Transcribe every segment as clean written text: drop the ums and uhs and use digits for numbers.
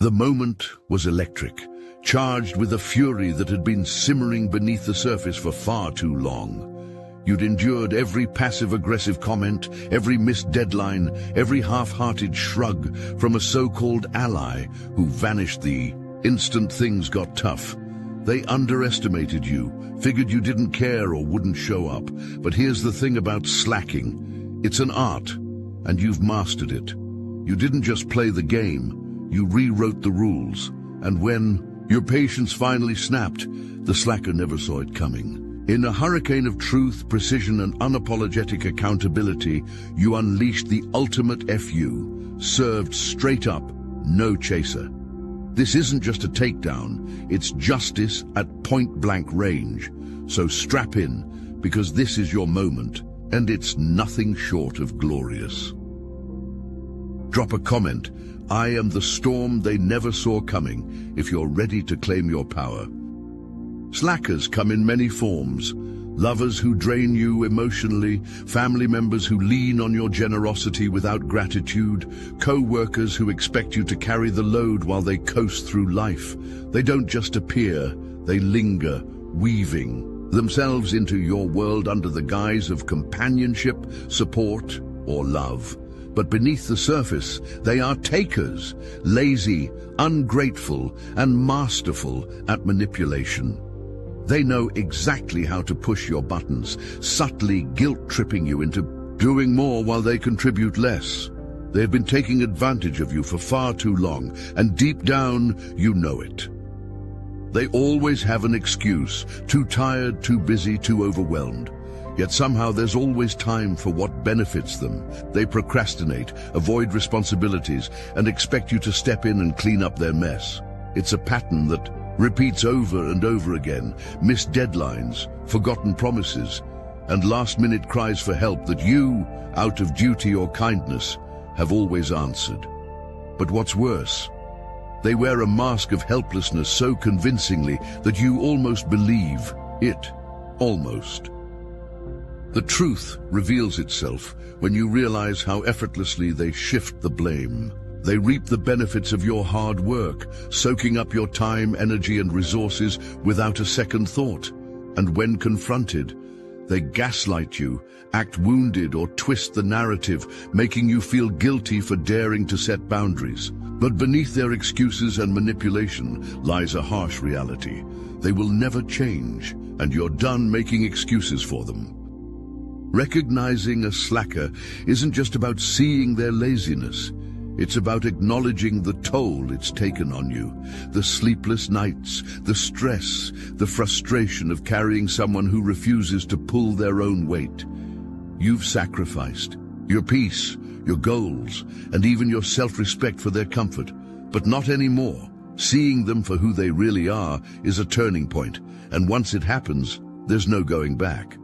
The moment was electric, charged with a fury that had been simmering beneath the surface for far too long. You'd endured every passive-aggressive comment, every missed deadline, every half-hearted shrug from a so-called ally who vanished the instant things got tough. They underestimated you, figured you didn't care or wouldn't show up. But here's the thing about slacking. It's an art, and you've mastered it. You didn't just play the game, you rewrote the rules. And when your patience finally snapped, the slacker never saw it coming. In a hurricane of truth, precision, and unapologetic accountability, you unleashed the ultimate FU, served straight up, no chaser. This isn't just a takedown, it's justice at point-blank range. So strap in, because this is your moment, and it's nothing short of glorious. Drop a comment, "I am the storm they never saw coming," if you're ready to claim your power. Slackers come in many forms. Lovers who drain you emotionally, family members who lean on your generosity without gratitude, co-workers who expect you to carry the load while they coast through life. They don't just appear, they linger, weaving themselves into your world under the guise of companionship, support, or love. But beneath the surface, they are takers, lazy, ungrateful, and masterful at manipulation. They know exactly how to push your buttons, subtly guilt-tripping you into doing more while they contribute less. They've been taking advantage of you for far too long, and deep down, you know it. They always have an excuse, too tired, too busy, too overwhelmed. Yet somehow there's always time for what benefits them. They procrastinate, avoid responsibilities, and expect you to step in and clean up their mess. It's a pattern that repeats over and over again, missed deadlines, forgotten promises, and last-minute cries for help that you, out of duty or kindness, have always answered. But what's worse, they wear a mask of helplessness so convincingly that you almost believe it. Almost. The truth reveals itself when you realize how effortlessly they shift the blame. They reap the benefits of your hard work, soaking up your time, energy, and resources without a second thought. And when confronted, they gaslight you, act wounded, or twist the narrative, making you feel guilty for daring to set boundaries. But beneath their excuses and manipulation lies a harsh reality. They will never change, and you're done making excuses for them. Recognizing a slacker isn't just about seeing their laziness. It's about acknowledging the toll it's taken on you, the sleepless nights, the stress, the frustration of carrying someone who refuses to pull their own weight. You've sacrificed your peace, your goals, and even your self-respect for their comfort, but not anymore. Seeing them for who they really are is a turning point, and once it happens, there's no going back.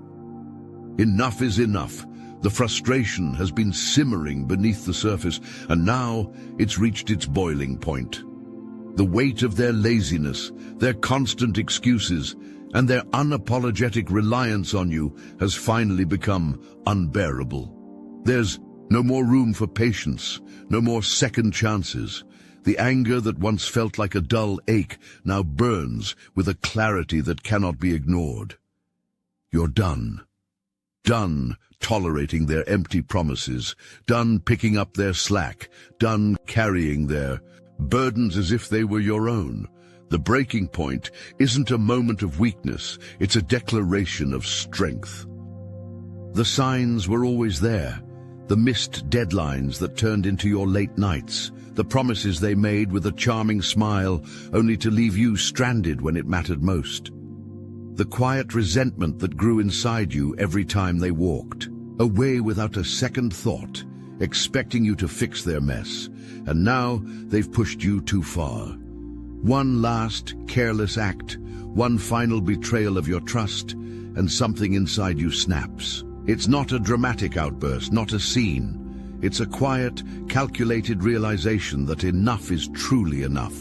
Enough is enough. The frustration has been simmering beneath the surface, and now it's reached its boiling point. The weight of their laziness, their constant excuses, and their unapologetic reliance on you has finally become unbearable. There's no more room for patience, no more second chances. The anger that once felt like a dull ache now burns with a clarity that cannot be ignored. You're done. Done tolerating their empty promises, done picking up their slack, done carrying their burdens as if they were your own. The breaking point isn't a moment of weakness, it's a declaration of strength. The signs were always there, the missed deadlines that turned into your late nights, the promises they made with a charming smile only to leave you stranded when it mattered most. The quiet resentment that grew inside you every time they walked away without a second thought, expecting you to fix their mess. And now they've pushed you too far. One last careless act, one final betrayal of your trust, and something inside you snaps. It's not a dramatic outburst, not a scene. It's a quiet, calculated realization that enough is truly enough.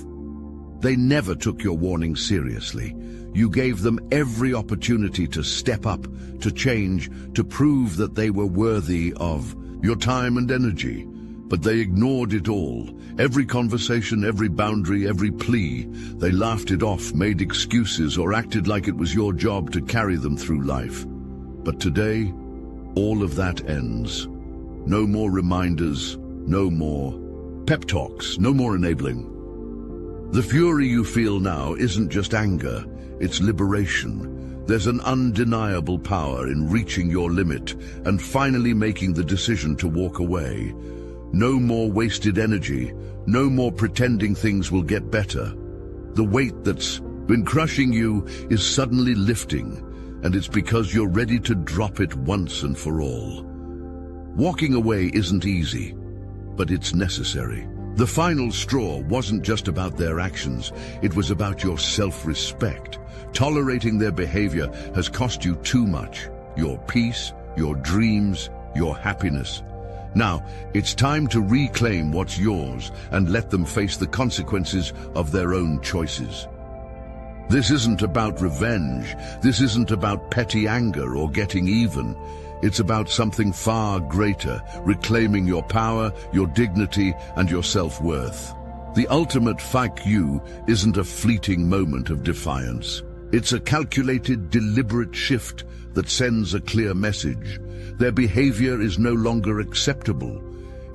They never took your warning seriously. You gave them every opportunity to step up, to change, to prove that they were worthy of your time and energy. But they ignored it all. Every conversation, every boundary, every plea. They laughed it off, made excuses, or acted like it was your job to carry them through life. But today, all of that ends. No more reminders, no more pep talks, no more enabling. The fury you feel now isn't just anger, it's liberation. There's an undeniable power in reaching your limit and finally making the decision to walk away. No more wasted energy, no more pretending things will get better. The weight that's been crushing you is suddenly lifting, and it's because you're ready to drop it once and for all. Walking away isn't easy, but it's necessary. The final straw wasn't just about their actions, it was about your self-respect. Tolerating their behavior has cost you too much. Your peace, your dreams, your happiness. Now, it's time to reclaim what's yours and let them face the consequences of their own choices. This isn't about revenge. This isn't about petty anger or getting even. It's about something far greater, reclaiming your power, your dignity, and your self-worth. The ultimate fuck you isn't a fleeting moment of defiance. It's a calculated, deliberate shift that sends a clear message. Their behavior is no longer acceptable.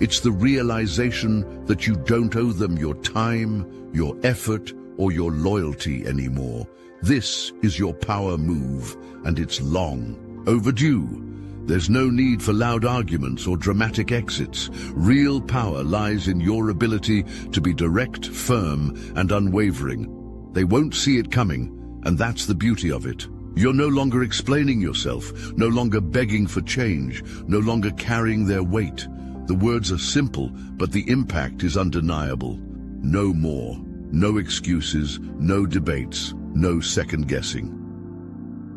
It's the realization that you don't owe them your time, your effort, or your loyalty anymore. This is your power move, and it's long overdue. There's no need for loud arguments or dramatic exits. Real power lies in your ability to be direct, firm, and unwavering. They won't see it coming, and that's the beauty of it. You're no longer explaining yourself, no longer begging for change, no longer carrying their weight. The words are simple, but the impact is undeniable. No more. No excuses, no debates, no second-guessing.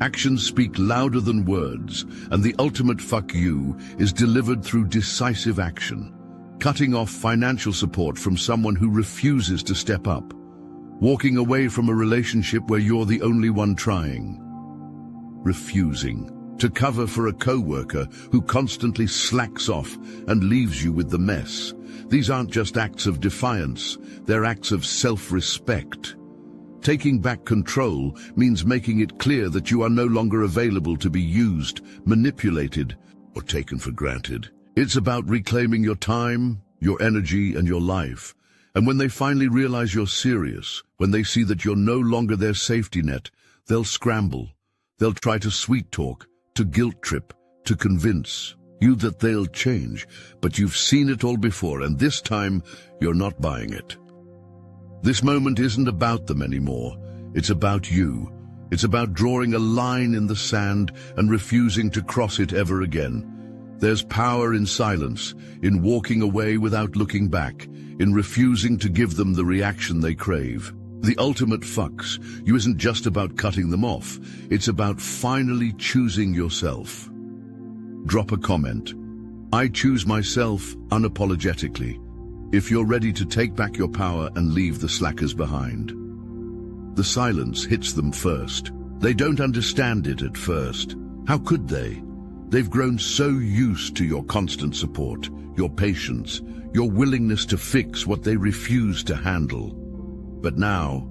Actions speak louder than words, and the ultimate fuck you is delivered through decisive action. Cutting off financial support from someone who refuses to step up. Walking away from a relationship where you're the only one trying. Refusing to cover for a co-worker who constantly slacks off and leaves you with the mess. These aren't just acts of defiance, they're acts of self-respect. Taking back control means making it clear that you are no longer available to be used, manipulated, or taken for granted. It's about reclaiming your time, your energy, and your life. And when they finally realize you're serious, when they see that you're no longer their safety net, they'll scramble. They'll try to sweet talk, to guilt trip, to convince you that they'll change. But you've seen it all before, and this time you're not buying it. This moment isn't about them anymore. It's about you. It's about drawing a line in the sand and refusing to cross it ever again. There's power in silence, in walking away without looking back, in refusing to give them the reaction they crave. The ultimate fucks you isn't just about cutting them off, it's about finally choosing yourself. Drop a comment. I choose myself unapologetically. If you're ready to take back your power and leave the slackers behind. The silence hits them first. They don't understand it at first. How could they? They've grown so used to your constant support, your patience, your willingness to fix what they refuse to handle. But now,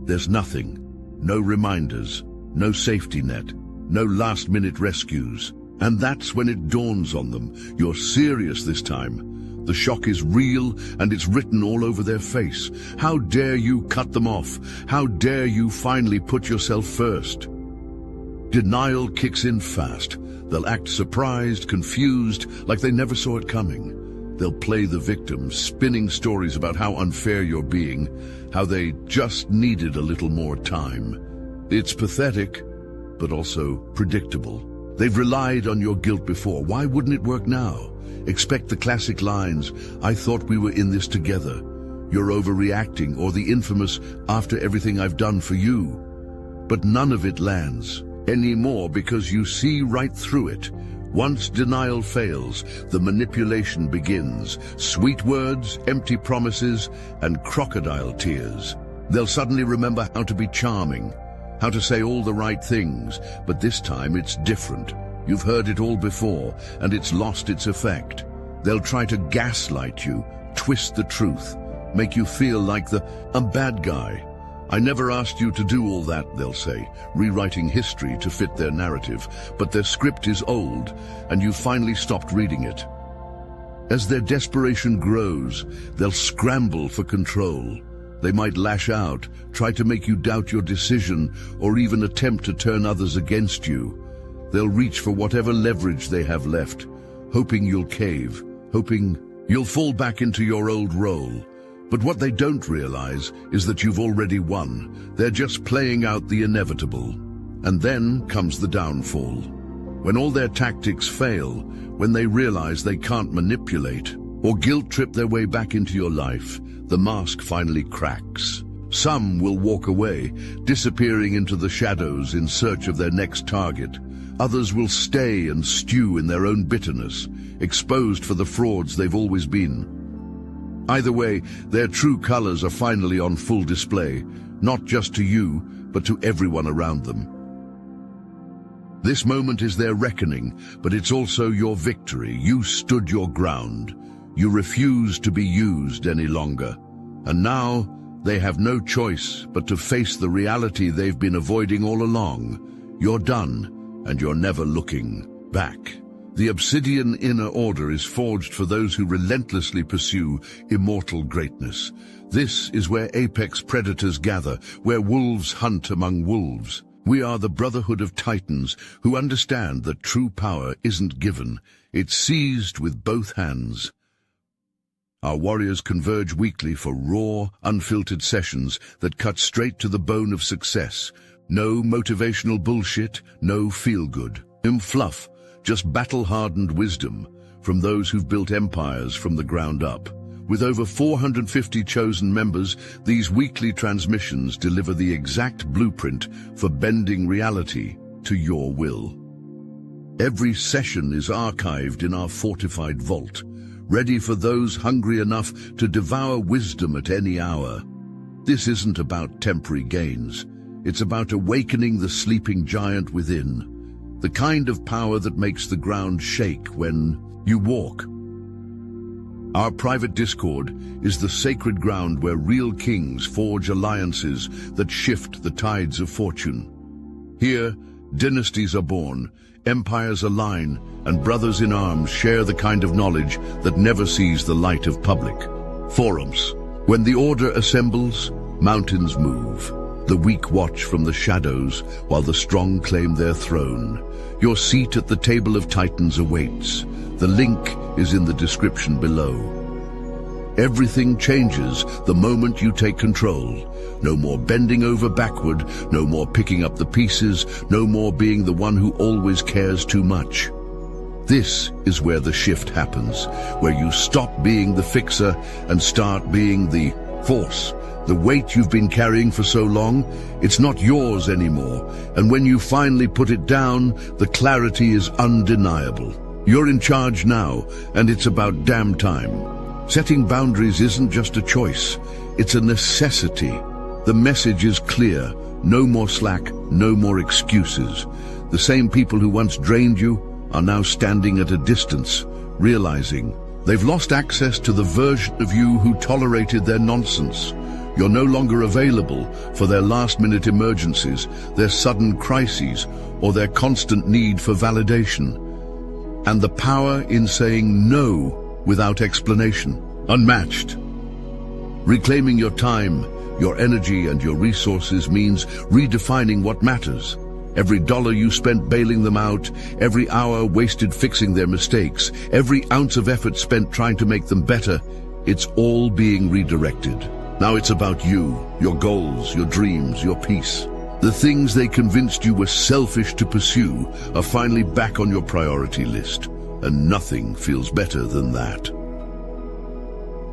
there's nothing. No reminders, no safety net, no last-minute rescues. And that's when it dawns on them. You're serious this time. The shock is real, and it's written all over their face. How dare you cut them off? How dare you finally put yourself first? Denial kicks in fast. They'll act surprised, confused, like they never saw it coming. They'll play the victim, spinning stories about how unfair you're being, how they just needed a little more time. It's pathetic, but also predictable. They've relied on your guilt before. Why wouldn't it work now? Expect the classic lines, I thought we were in this together. You're overreacting, or the infamous, after everything I've done for you. But none of it lands anymore because you see right through it. Once denial fails, the manipulation begins. Sweet words, empty promises, and crocodile tears. They'll suddenly remember how to be charming, how to say all the right things, but this time it's different. You've heard it all before, and it's lost its effect. They'll try to gaslight you, twist the truth, make you feel like I'm bad guy. I never asked you to do all that, they'll say, rewriting history to fit their narrative, but their script is old, and you finally stopped reading it. As their desperation grows, they'll scramble for control. They might lash out, try to make you doubt your decision, or even attempt to turn others against you. They'll reach for whatever leverage they have left, hoping you'll cave, hoping you'll fall back into your old role. But what they don't realize is that you've already won. They're just playing out the inevitable. And then comes the downfall. When all their tactics fail, when they realize they can't manipulate or guilt-trip their way back into your life, the mask finally cracks. Some will walk away, disappearing into the shadows in search of their next target. Others will stay and stew in their own bitterness, exposed for the frauds they've always been. Either way, their true colors are finally on full display, not just to you, but to everyone around them. This moment is their reckoning, but it's also your victory. You stood your ground. You refused to be used any longer. And now, they have no choice but to face the reality they've been avoiding all along. You're done, and you're never looking back. The Obsidian Inner Order is forged for those who relentlessly pursue immortal greatness. This is where apex predators gather, where wolves hunt among wolves. We are the Brotherhood of Titans who understand that true power isn't given, it's seized with both hands. Our warriors converge weekly for raw, unfiltered sessions that cut straight to the bone of success. No motivational bullshit, no feel-good. No fluff. Just battle-hardened wisdom from those who've built empires from the ground up. With over 450 chosen members, these weekly transmissions deliver the exact blueprint for bending reality to your will. Every session is archived in our fortified vault, ready for those hungry enough to devour wisdom at any hour. This isn't about temporary gains. It's about awakening the sleeping giant within. The kind of power that makes the ground shake when you walk. Our private Discord is the sacred ground where real kings forge alliances that shift the tides of fortune. Here, dynasties are born, empires align, and brothers in arms share the kind of knowledge that never sees the light of public forums. When the order assembles, mountains move. The weak watch from the shadows, while the strong claim their throne. Your seat at the table of titans awaits. The link is in the description below. Everything changes the moment you take control. No more bending over backward, no more picking up the pieces, no more being the one who always cares too much. This is where the shift happens, where you stop being the fixer and start being the force. The weight you've been carrying for so long, it's not yours anymore. And when you finally put it down, the clarity is undeniable. You're in charge now, and it's about damn time. Setting boundaries isn't just a choice, it's a necessity. The message is clear. No more slack, no more excuses. The same people who once drained you are now standing at a distance, realizing they've lost access to the version of you who tolerated their nonsense. You're no longer available for their last-minute emergencies, their sudden crises, or their constant need for validation. And the power in saying no without explanation, unmatched. Reclaiming your time, your energy, and your resources means redefining what matters. Every dollar you spent bailing them out, every hour wasted fixing their mistakes, every ounce of effort spent trying to make them better, it's all being redirected. Now it's about you, your goals, your dreams, your peace. The things they convinced you were selfish to pursue are finally back on your priority list, and nothing feels better than that.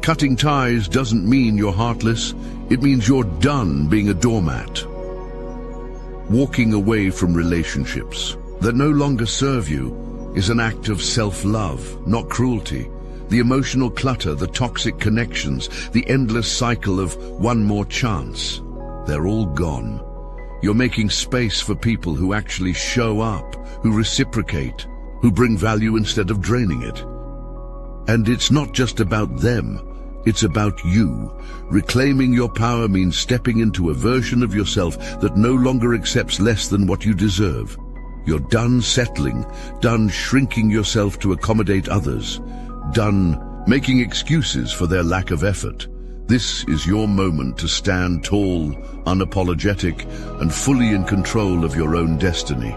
Cutting ties doesn't mean you're heartless, it means you're done being a doormat. Walking away from relationships that no longer serve you is an act of self-love, not cruelty. The emotional clutter, the toxic connections, the endless cycle of one more chance, they're all gone. You're making space for people who actually show up, who reciprocate, who bring value instead of draining it. And it's not just about them, it's about you. Reclaiming your power means stepping into a version of yourself that no longer accepts less than what you deserve. You're done settling, done shrinking yourself to accommodate others, done making excuses for their lack of effort. This is your moment to stand tall, unapologetic, and fully in control of your own destiny.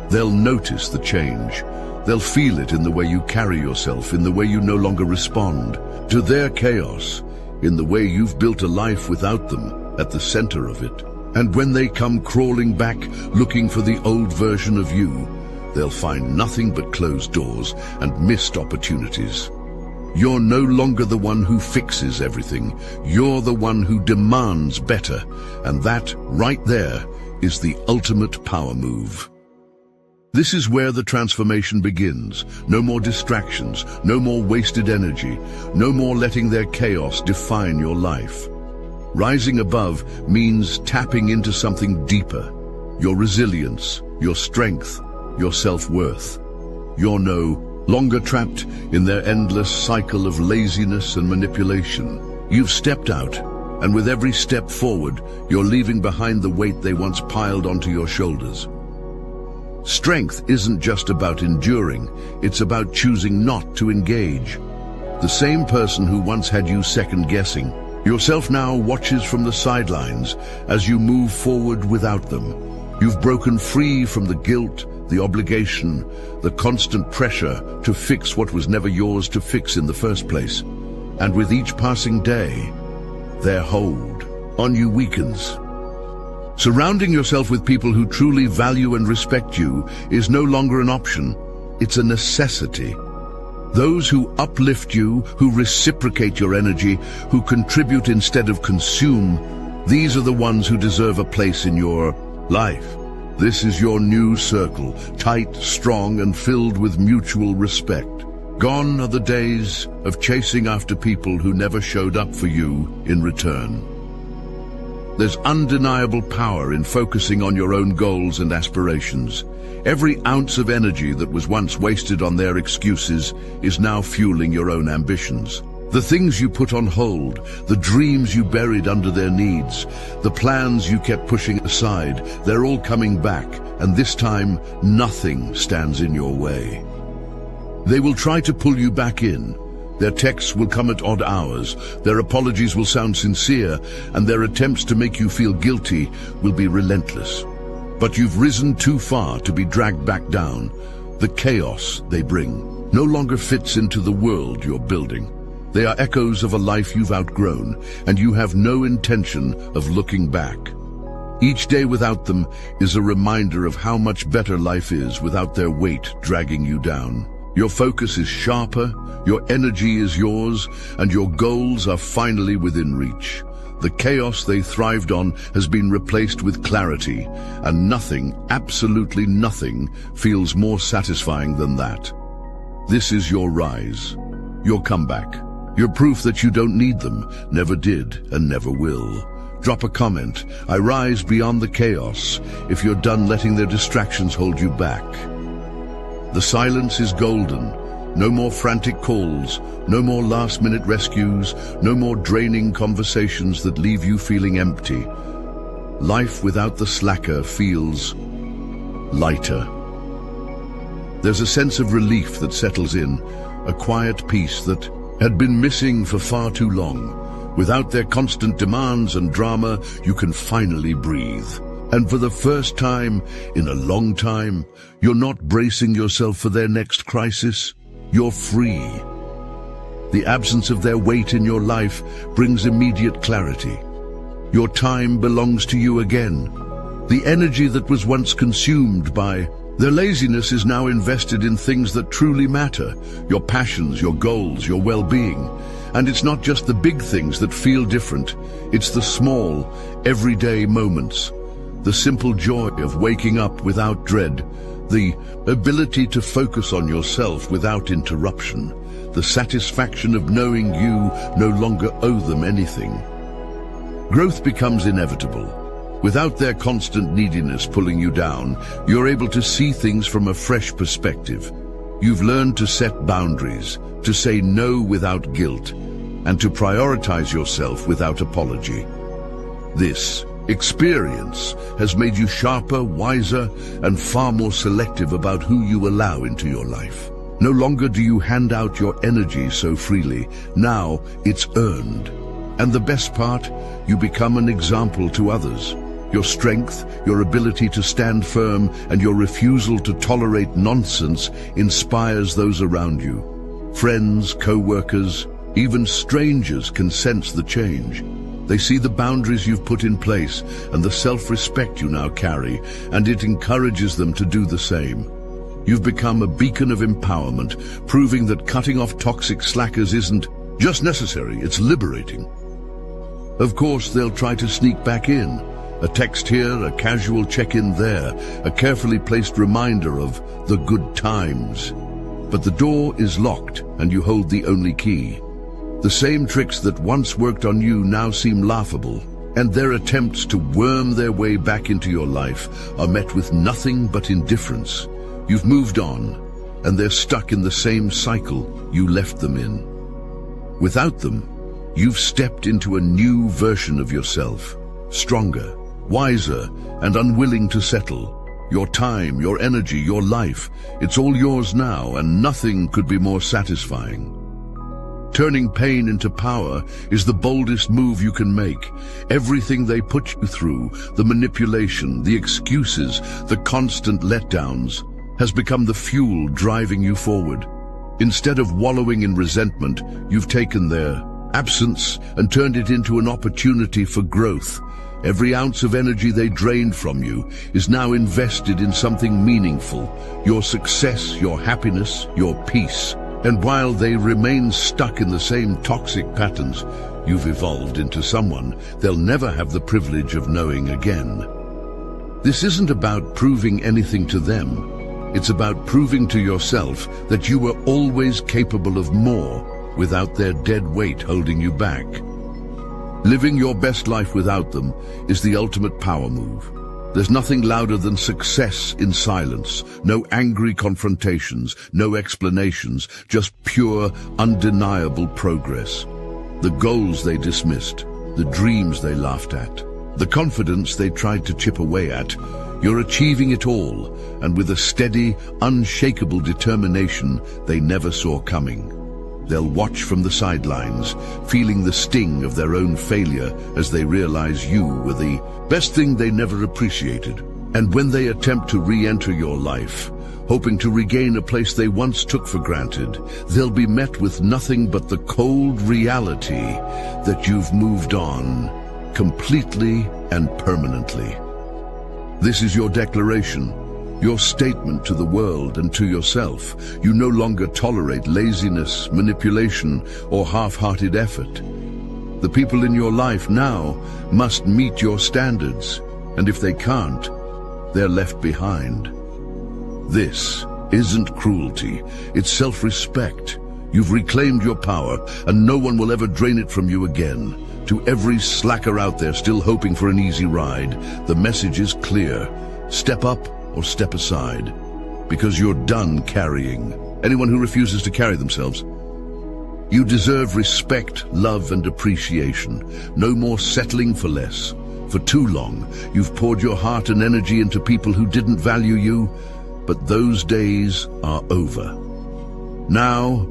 They'll notice the change. They'll feel it in the way you carry yourself, in the way you no longer respond to their chaos, in the way you've built a life without them at the center of it. And when they come crawling back, looking for the old version of you, they'll find nothing but closed doors and missed opportunities. You're no longer the one who fixes everything. You're the one who demands better. And that, right there, is the ultimate power move. This is where the transformation begins. No more distractions, no more wasted energy, no more letting their chaos define your life. Rising above means tapping into something deeper. Your resilience, your strength, your self-worth. You're no longer trapped in their endless cycle of laziness and manipulation. You've stepped out, and with every step forward, you're leaving behind the weight they once piled onto your shoulders. Strength isn't just about enduring, it's about choosing not to engage. The same person who once had you second-guessing yourself now watches from the sidelines as you move forward without them. You've broken free from the guilt, the obligation, the constant pressure to fix what was never yours to fix in the first place. And with each passing day, their hold on you weakens. Surrounding yourself with people who truly value and respect you is no longer an option, it's a necessity. Those who uplift you, who reciprocate your energy, who contribute instead of consume, these are the ones who deserve a place in your life. This is your new circle, tight, strong, and filled with mutual respect. Gone are the days of chasing after people who never showed up for you in return. There's undeniable power in focusing on your own goals and aspirations. Every ounce of energy that was once wasted on their excuses is now fueling your own ambitions. The things you put on hold, the dreams you buried under their needs, the plans you kept pushing aside, they're all coming back, and this time, nothing stands in your way. They will try to pull you back in. Their texts will come at odd hours, their apologies will sound sincere, and their attempts to make you feel guilty will be relentless. But you've risen too far to be dragged back down. The chaos they bring no longer fits into the world you're building. They are echoes of a life you've outgrown, and you have no intention of looking back. Each day without them is a reminder of how much better life is without their weight dragging you down. Your focus is sharper, your energy is yours, and your goals are finally within reach. The chaos they thrived on has been replaced with clarity, and nothing, absolutely nothing, feels more satisfying than that. This is your rise, your comeback, your proof that you don't need them, never did, and never will. Drop a comment. I rise beyond the chaos if you're done letting their distractions hold you back. The silence is golden. No more frantic calls, no more last-minute rescues, no more draining conversations that leave you feeling empty. Life without the slacker feels lighter. There's a sense of relief that settles in, a quiet peace that had been missing for far too long. Without their constant demands and drama, you can finally breathe. And for the first time in a long time, you're not bracing yourself for their next crisis. You're free. The absence of their weight in your life brings immediate clarity. Your time belongs to you again. The energy that was once consumed by their laziness is now invested in things that truly matter, your passions, your goals, your well-being. And it's not just the big things that feel different, it's the small, everyday moments. The simple joy of waking up without dread, the ability to focus on yourself without interruption, the satisfaction of knowing you no longer owe them anything. Growth becomes inevitable. Without their constant neediness pulling you down, you're able to see things from a fresh perspective. You've learned to set boundaries, to say no without guilt, and to prioritize yourself without apology. This experience has made you sharper, wiser, and far more selective about who you allow into your life. No longer do you hand out your energy so freely. Now it's earned. And the best part, you become an example to others. Your strength, your ability to stand firm, and your refusal to tolerate nonsense inspires those around you. Friends, co-workers, even strangers can sense the change. They see the boundaries you've put in place and the self-respect you now carry, and it encourages them to do the same. You've become a beacon of empowerment, proving that cutting off toxic slackers isn't just necessary, it's liberating. Of course, they'll try to sneak back in. A text here, a casual check-in there, a carefully placed reminder of the good times. But the door is locked and you hold the only key. The same tricks that once worked on you now seem laughable, and their attempts to worm their way back into your life are met with nothing but indifference. You've moved on, and they're stuck in the same cycle you left them in. Without them, you've stepped into a new version of yourself, stronger, wiser, and unwilling to settle. Your time, your energy, your life, it's all yours now, and nothing could be more satisfying. Turning pain into power is the boldest move you can make. Everything they put you through, the manipulation, the excuses, the constant letdowns, has become the fuel driving you forward. Instead of wallowing in resentment, you've taken their absence and turned it into an opportunity for growth. Every ounce of energy they drained from you is now invested in something meaningful, your success, your happiness, your peace. And while they remain stuck in the same toxic patterns, you've evolved into someone they'll never have the privilege of knowing again. This isn't about proving anything to them. It's about proving to yourself that you were always capable of more without their dead weight holding you back. Living your best life without them is the ultimate power move. There's nothing louder than success in silence. No angry confrontations, no explanations, just pure, undeniable progress. The goals they dismissed, the dreams they laughed at, the confidence they tried to chip away at, you're achieving it all, and with a steady, unshakable determination they never saw coming. They'll watch from the sidelines, feeling the sting of their own failure as they realize you were the best thing they never appreciated. And when they attempt to re-enter your life, hoping to regain a place they once took for granted, they'll be met with nothing but the cold reality that you've moved on, completely and permanently. This is your declaration, your statement to the world and to yourself. You no longer tolerate laziness, manipulation, or half-hearted effort. The people in your life now must meet your standards, and if they can't, they're left behind. This isn't cruelty, it's self-respect. You've reclaimed your power, and no one will ever drain it from you again. To every slacker out there still hoping for an easy ride, the message is clear. Step up or step aside, because you're done carrying anyone who refuses to carry themselves. You deserve respect, love, and appreciation. No more settling for less. For too long, you've poured your heart and energy into people who didn't value you, but those days are over. Now,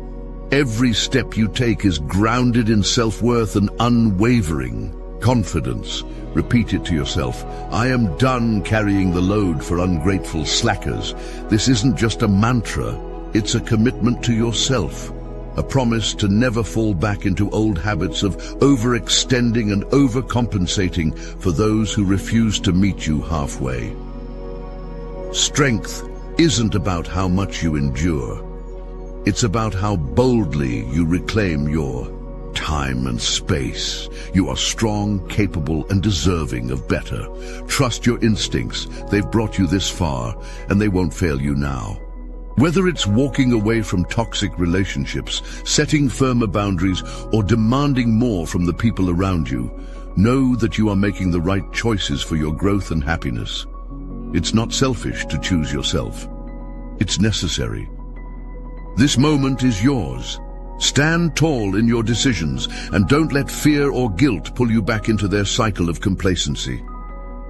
every step you take is grounded in self-worth and unwavering confidence. Repeat it to yourself. I am done carrying the load for ungrateful slackers. This isn't just a mantra, it's a commitment to yourself. A promise to never fall back into old habits of overextending and overcompensating for those who refuse to meet you halfway. Strength isn't about how much you endure. It's about how boldly you reclaim your time and space. You are strong, capable, and deserving of better. Trust your instincts. They've brought you this far, and they won't fail you now. Whether it's walking away from toxic relationships, setting firmer boundaries, or demanding more from the people around you, know that you are making the right choices for your growth and happiness. It's not selfish to choose yourself. It's necessary. This moment is yours. Stand tall in your decisions and don't let fear or guilt pull you back into their cycle of complacency.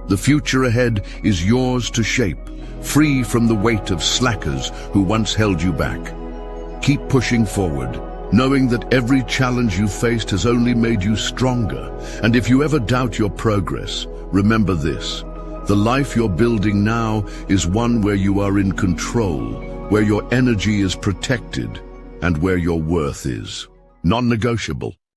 The future ahead is yours to shape, free from the weight of slackers who once held you back. Keep pushing forward, knowing that every challenge you faced has only made you stronger. And if you ever doubt your progress, remember this: the life you're building now is one where you are in control, where your energy is protected, and where your worth is non-negotiable.